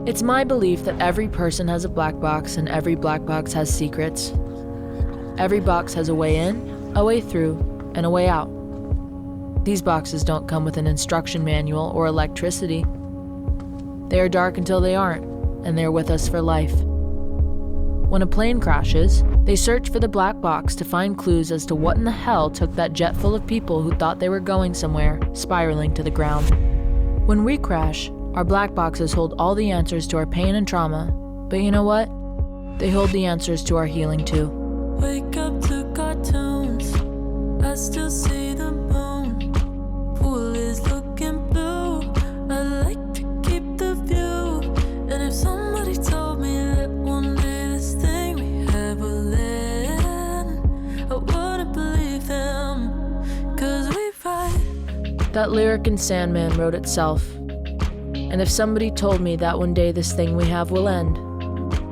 It's my belief that every person has a black box and every black box has secrets. Every box has a way in, a way through, and a way out. These boxes don't come with an instruction manual or electricity. They are dark until they aren't, and they're with us for life. When a plane crashes, they search for the black box to find clues as to what in the hell took that jet full of people who thought they were going somewhere, spiraling to the ground. When we crash, our black boxes hold all the answers to our pain and trauma, but you know what? They hold the answers to our healing too. Wake up to cartoons, I still see the moon. Pool is looking blue, I like to keep the view. And if somebody told me that one day this thing we have will end, I wouldn't believe them, 'cause we fight. That lyric in Sandman wrote itself. And if somebody told me that one day this thing we have will end,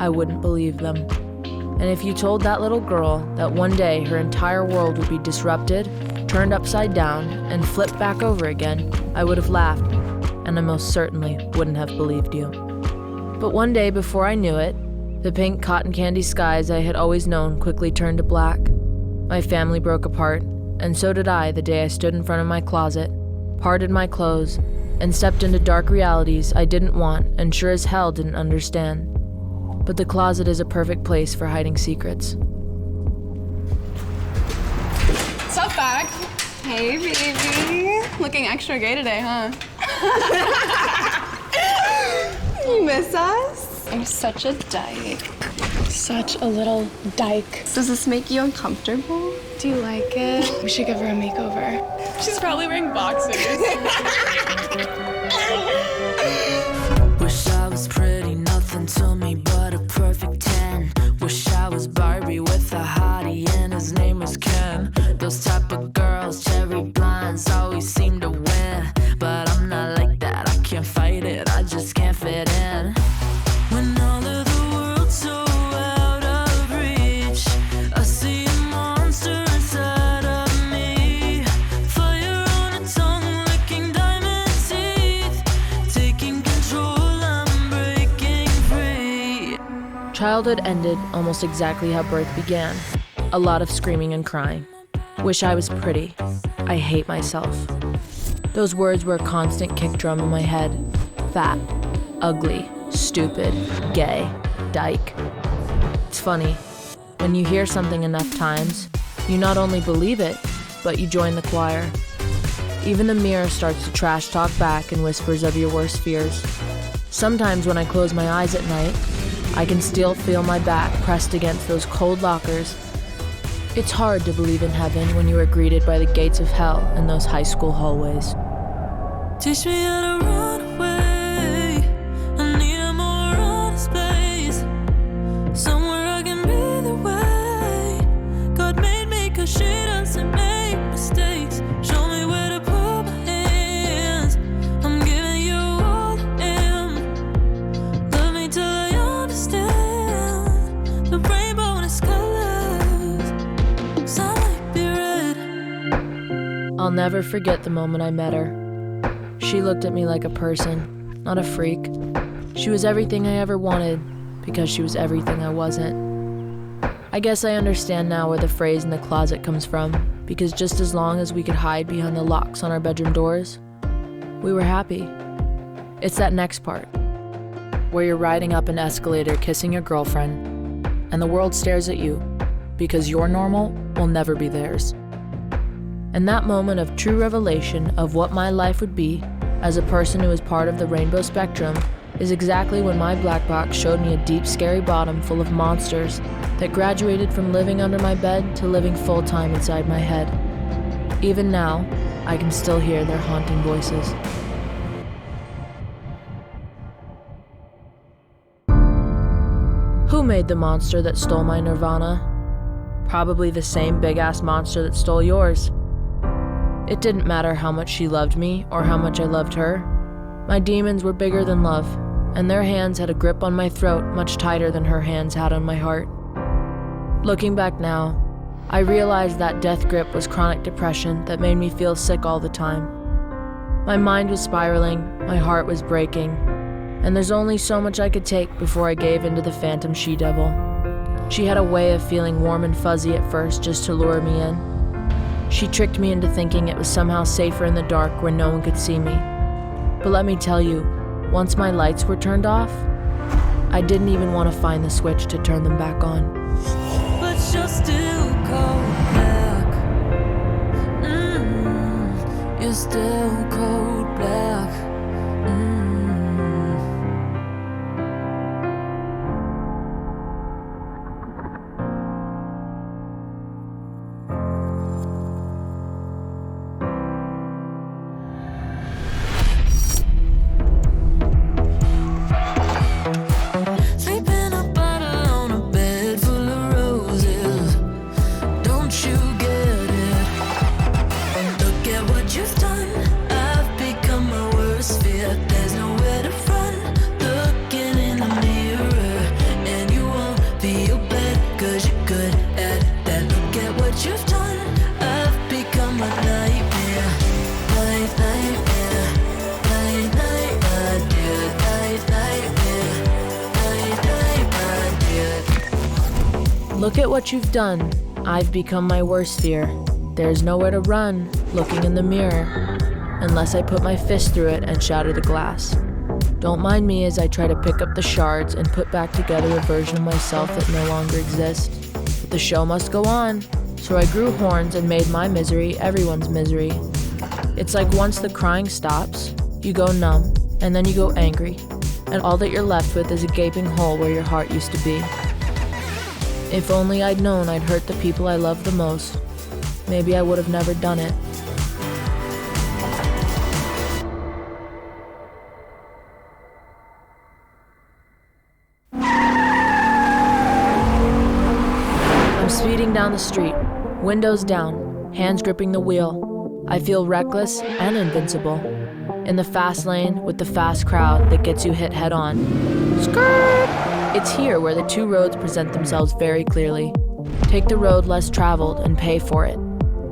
I wouldn't believe them. And if you told that little girl that one day her entire world would be disrupted, turned upside down, and flipped back over again, I would have laughed, and I most certainly wouldn't have believed you. But one day before I knew it, the pink cotton candy skies I had always known quickly turned to black. My family broke apart, and so did I the day I stood in front of my closet, parted my clothes, and stepped into dark realities I didn't want and sure as hell didn't understand. But the closet is a perfect place for hiding secrets. Sup, back? Hey, baby. Looking extra gay today, huh? You miss us? I'm such a dyke. Such a little dyke. Does this make you uncomfortable? Do you like it? We should give her a makeover. She's probably wearing boxers. Wish I was pretty, nothing to me but a perfect 10. Wish I was Barbie with a hottie and his name was Ken. Those type of girls, cherry blinds, always seem to win. But I'm not like that, I can't fight it, I just can't fit in. When all of the world's so out of reach, I see a monster inside of me. Fire on a tongue, licking diamond teeth. Taking control, I'm breaking free. Childhood ended almost exactly how birth began. A lot of screaming and crying. Wish I was pretty. I hate myself. Those words were a constant kick drum in my head. Fat, ugly, stupid, gay, dyke. It's funny, when you hear something enough times, you not only believe it, but you join the choir. Even the mirror starts to trash talk back in whispers of your worst fears. Sometimes when I close my eyes at night, I can still feel my back pressed against those cold lockers. It's hard to believe in heaven when you are greeted by the gates of hell in those high school hallways. Teach me how to run away. I need a more honest space. Somewhere I can be the way God made me, 'cause she doesn't make mistakes. Show me where to put my hands. I'm giving you all I am. Love me till I understand the rainbow and its colors. Some might be red. I'll never forget the moment I met her. She looked at me like a person, not a freak. She was everything I ever wanted, because she was everything I wasn't. I guess I understand now where the phrase "in the closet" comes from, because just as long as we could hide behind the locks on our bedroom doors, we were happy. It's that next part, where you're riding up an escalator kissing your girlfriend, and the world stares at you, because your normal will never be theirs. And that moment of true revelation of what my life would be as a person who is part of the rainbow spectrum is exactly when my black box showed me a deep, scary bottom full of monsters that graduated from living under my bed to living full-time inside my head. Even now, I can still hear their haunting voices. Who made the monster that stole my nirvana? Probably the same big-ass monster that stole yours. It didn't matter how much she loved me or how much I loved her. My demons were bigger than love, and their hands had a grip on my throat much tighter than her hands had on my heart. Looking back now, I realized that death grip was chronic depression that made me feel sick all the time. My mind was spiraling, my heart was breaking, And there's only so much I could take before I gave into the phantom she-devil. She had a way of feeling warm and fuzzy at first just to lure me in. She tricked me into thinking it was somehow safer in the dark where no one could see me. But let me tell you, once my lights were turned off, I didn't even want to find the switch to turn them back on. But you're still cold black. You're still cold black. Look at what you've done. I've become my worst fear. There's nowhere to run, looking in the mirror, unless I put my fist through it and shatter the glass. Don't mind me as I try to pick up the shards and put back together a version of myself that no longer exists. But the show must go on, so I grew horns and made my misery everyone's misery. It's like once the crying stops, you go numb, and then you go angry, and all that you're left with is a gaping hole where your heart used to be. If only I'd known I'd hurt the people I love the most, maybe I would have never done it. I'm speeding down the street, windows down, hands gripping the wheel. I feel reckless and invincible. In the fast lane with the fast crowd that gets you hit head on. Skirt! It's here where the two roads present themselves very clearly. Take the road less traveled and pay for it.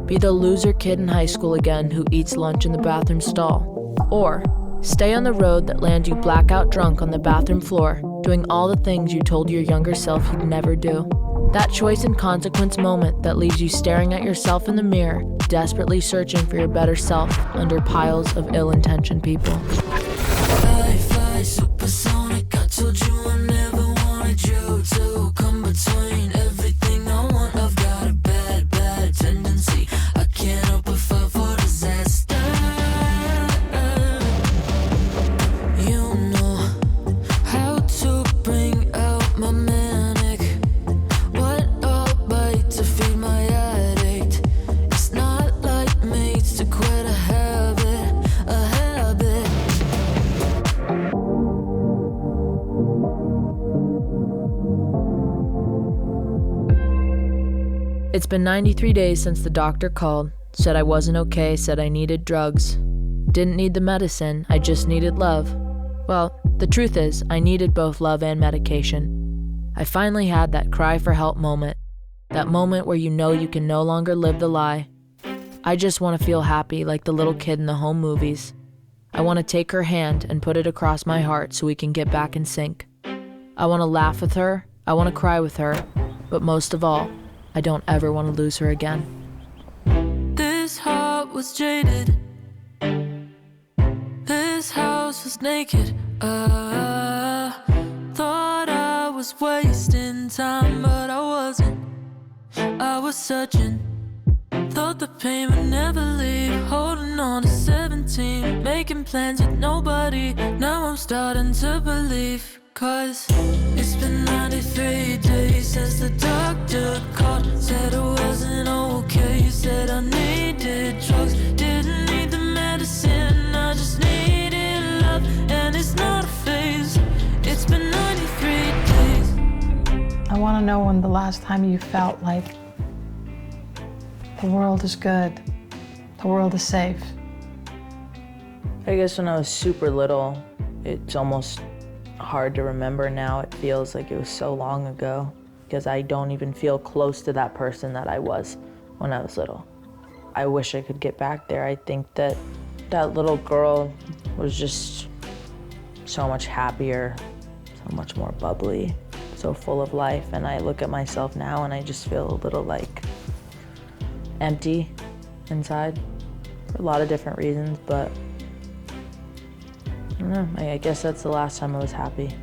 Be the loser kid in high school again who eats lunch in the bathroom stall. Or stay on the road that lands you blackout drunk on the bathroom floor, doing all the things you told your younger self you'd never do. That choice and consequence moment that leaves you staring at yourself in the mirror, desperately searching for your better self under piles of ill-intentioned people. Fly, fly, supersonic, I told you I never wanted you to come between everything I want. I've got a bad, bad tendency. I can't help but fall for disaster. You know how to bring out my manic. What I'll bite to feed my addict. It's not like mates to quit a habit, a habit. It's been 93 days since the doctor called, said I wasn't okay, said I needed drugs. Didn't need the medicine, I just needed love. Well, the truth is, I needed both love and medication. I finally had that cry for help moment, that moment where you know you can no longer live the lie. I just want to feel happy like the little kid in the home movies. I want to take her hand and put it across my heart so we can get back in sync. I want to laugh with her, I want to cry with her, but most of all, I don't ever want to lose her again. This heart was jaded. This house was naked. Thought I was wasting time, but I wasn't. I was searching. Thought the pain would never leave. Holding on to 17, making plans with nobody. Now I'm starting to believe. 'Cause it's been 93 days since the doctor called. Said it wasn't okay, said I needed drugs. Didn't need the medicine, I just needed love. And it's not a phase, it's been 93 days. I want to know when the last time you felt like the world is good, the world is safe. I guess when I was super little, it's almost hard to remember now. It feels like it was so long ago because I don't even feel close to that person that I was when I was little. I wish I could get back there. I think that that little girl was just so much happier, so much more bubbly, so full of life. And I look at myself now and I just feel a little like empty inside for a lot of different reasons, but I don't know, I guess that's the last time I was happy.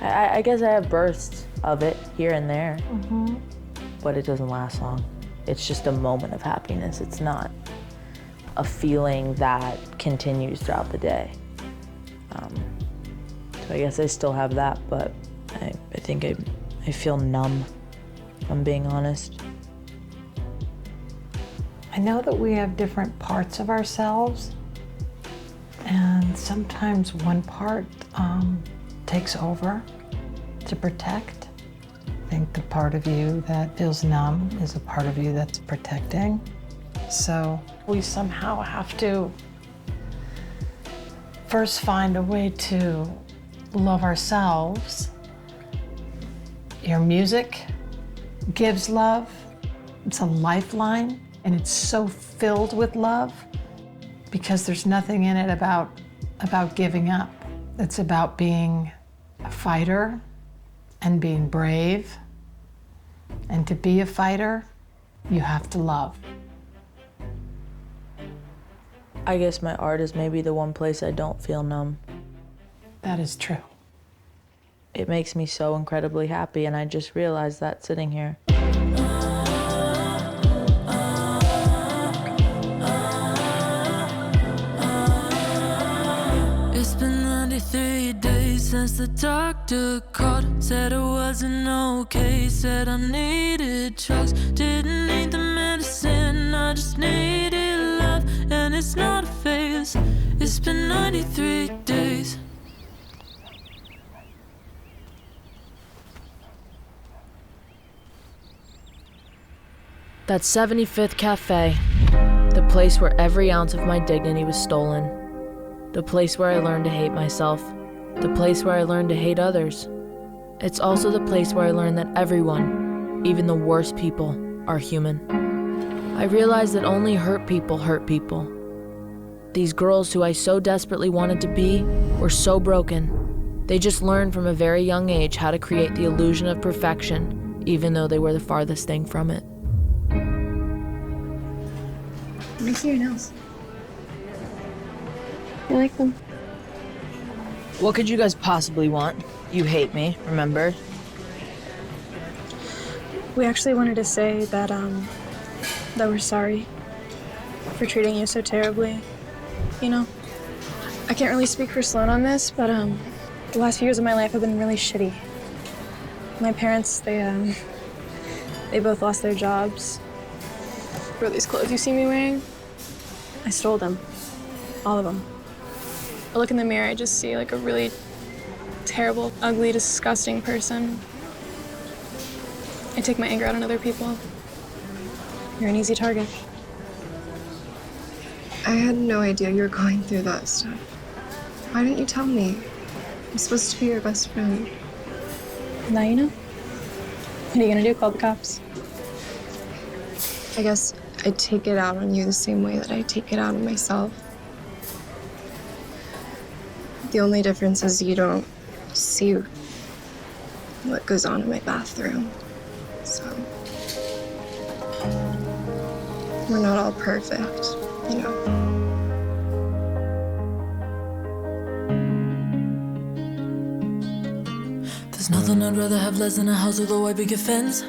I guess I have bursts of it here and there, but it doesn't last long. It's just a moment of happiness. It's not a feeling that continues throughout the day. So I guess I still have that, but I think I feel numb, if I'm being honest. I know that we have different parts of ourselves, and sometimes one part takes over to protect. I think the part of you that feels numb is a part of you that's protecting. So we somehow have to first find a way to love ourselves. Your music gives love. It's a lifeline, and it's so filled with love because there's nothing in it about giving up. It's about being a fighter and being brave. And to be a fighter, you have to love. I guess my art is maybe the one place I don't feel numb. That is true. It makes me so incredibly happy, and I just realized that sitting here. It's been 93 days since the doctor called. Said it wasn't okay, said I needed drugs. Didn't need the medicine, I just needed love. And it's not a phase, it's been 93 days. That 75th Cafe, the place where every ounce of my dignity was stolen. The place where I learned to hate myself. The place where I learned to hate others. It's also the place where I learned that everyone, even the worst people, are human. I realized that only hurt people hurt people. These girls who I so desperately wanted to be were so broken. They just learned from a very young age how to create the illusion of perfection, even though they were the farthest thing from it. Let me see your nails. I like them. What could you guys possibly want? You hate me, remember? We actually wanted to say that we're sorry for treating you so terribly. You know, I can't really speak for Sloane on this, but the last few years of my life have been really shitty. My parents, they both lost their jobs. For these clothes you see me wearing, I stole them, all of them. I look in the mirror, I just see like a really terrible, ugly, disgusting person. I take my anger out on other people. You're an easy target. I had no idea you were going through that stuff. Why didn't you tell me? I'm supposed to be your best friend. Now you know. What are you gonna do, call the cops? I guess I take it out on you the same way that I take it out on myself. The only difference is you don't see what goes on in my bathroom. So, we're not all perfect, you know. There's nothing I'd rather have less than a house with a white picket fence.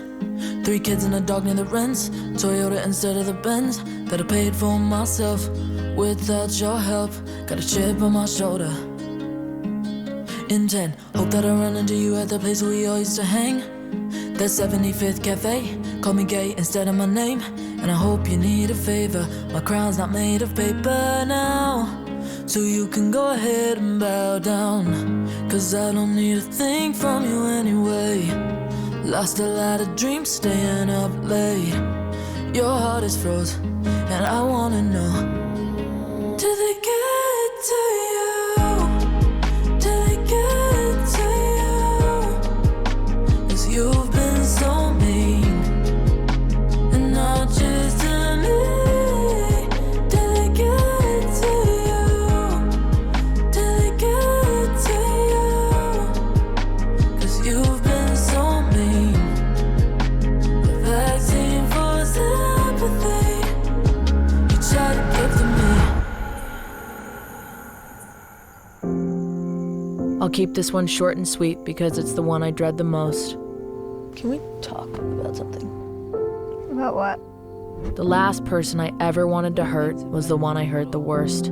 3 kids and a dog near the rents. Toyota instead of the Benz that I paid for myself without your help. Got a chip on my shoulder. In 10, hope that I run into you at the place we all used to hang. That 75th Cafe, call me gay instead of my name. And I hope you need a favor, my crown's not made of paper now. So you can go ahead and bow down, cause I don't need a thing from you anyway. Lost a lot of dreams staying up late. Your heart is froze, and I wanna know, did they get to you? Did they get to you? 'Cause you've been so mean, and not just to me. Did they get to you? Did they get to you? I'll keep this one short and sweet because it's the one I dread the most. Can we talk about something? About what? The last person I ever wanted to hurt was the one I hurt the worst.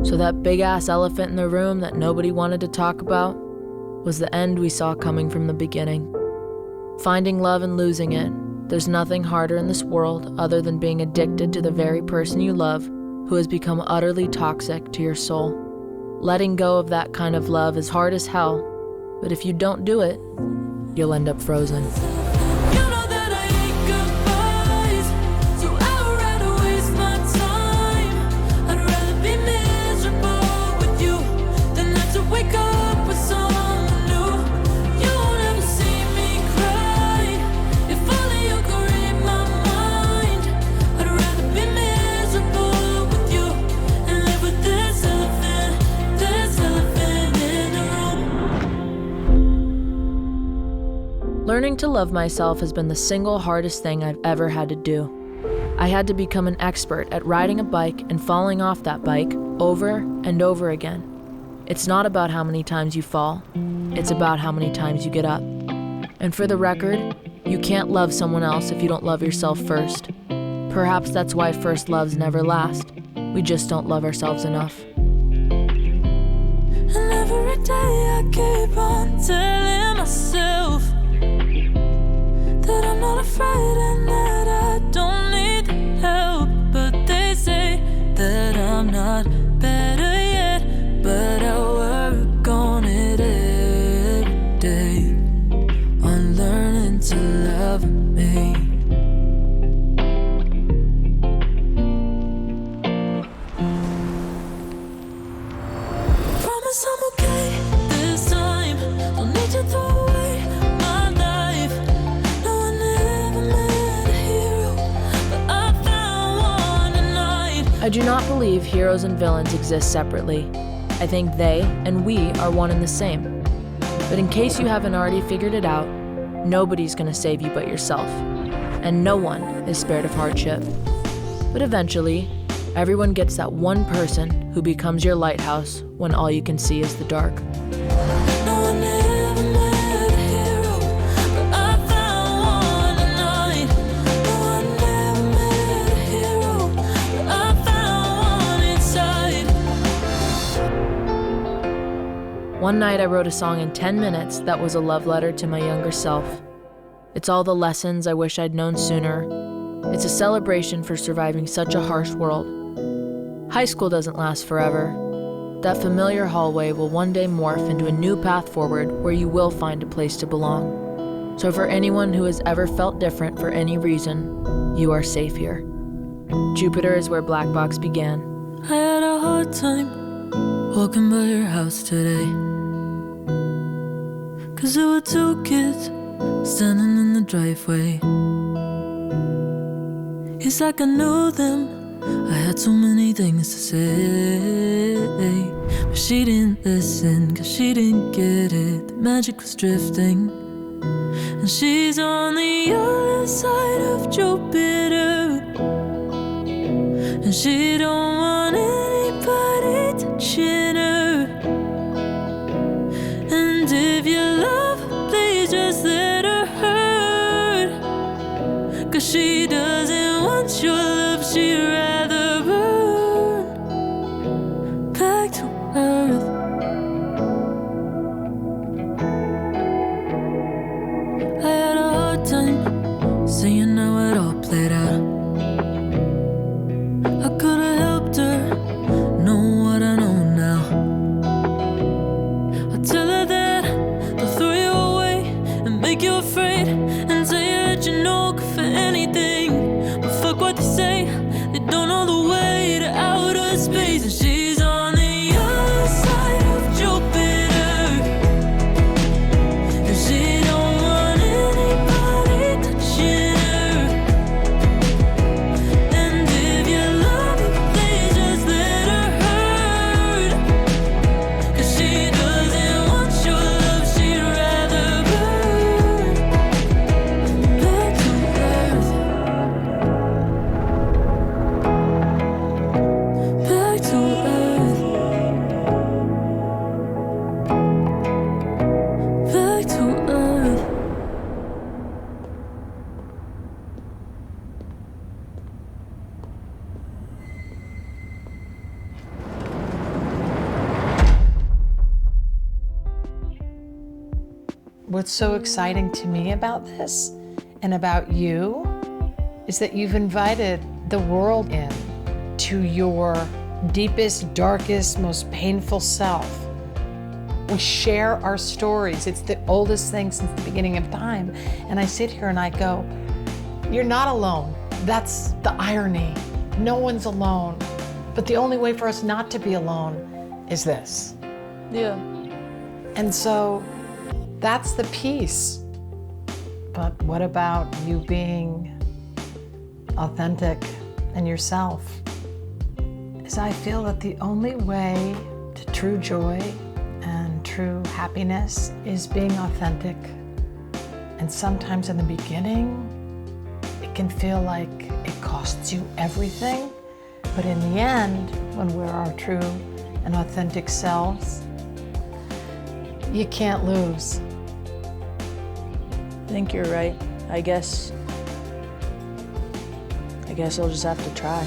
So that big-ass elephant in the room that nobody wanted to talk about was the end we saw coming from the beginning. Finding love and losing it. There's nothing harder in this world other than being addicted to the very person you love who has become utterly toxic to your soul. Letting go of that kind of love is hard as hell, but if you don't do it, you'll end up frozen. Learning to love myself has been the single hardest thing I've ever had to do. I had to become an expert at riding a bike and falling off that bike over and over again. It's not about how many times you fall, it's about how many times you get up. And for the record, you can't love someone else if you don't love yourself first. Perhaps that's why first loves never last. We just don't love ourselves enough. And every day I keep on telling myself that I'm not afraid and that I don't need help. But they say that I'm not better yet, but I work on it every day, on learning to love me. Promise I'm okay this time, don't need to throw away my life. No, I never met a hero, but I found one tonight. I do not believe heroes and villains exist separately. I think they and we are one and the same. But in case you haven't already figured it out, nobody's gonna save you but yourself. And no one is spared of hardship. But eventually, everyone gets that one person who becomes your lighthouse when all you can see is the dark. No, I never met a hero, but I found one tonight. No, I never met a hero, but I found one inside. One night I wrote a song in 10 minutes that was a love letter to my younger self. It's all the lessons I wish I'd known sooner. It's a celebration for surviving such a harsh world. High school doesn't last forever. That familiar hallway will one day morph into a new path forward where you will find a place to belong. So for anyone who has ever felt different for any reason, you are safe here. Jupiter is where Black Box began. I had a hard time walking by your house today, 'cause there were two kids standing in the driveway. It's like I knew them, I had so many things to say, but she didn't listen, 'cause she didn't get it. The magic was drifting, and she's on the other side of Jupiter, and she don't want anybody touching her. And if you love her, please just let her hurt, 'cause she doesn't want your love, she'd rather burn back to earth. I had a hard time seeing how it all played out. I could've helped her, know what I know now. I tell her that they'll throw you away and make you afraid, and say that you're no good for anything. But fuck what they say, they don't know the way to outer space. And she's on the other side of Jupiter, and she don't want anybody touching her. And if you love her, please just let her hurt, 'cause she doesn't want your love, she'd rather burn What's so exciting to me about this and about you is that you've invited the world in to your deepest, darkest, most painful self. We share our stories. It's the oldest thing since the beginning of time. And I sit here and I go, you're not alone. That's the irony. No one's alone. But the only way for us not to be alone is this. Yeah. And so that's the piece. But what about you being authentic and yourself? Is I feel that the only way to true joy and true happiness is being authentic. And sometimes in the beginning, it can feel like it costs you everything. But in the end, when we're our true and authentic selves, you can't lose. I think you're right. I guess I'll just have to try.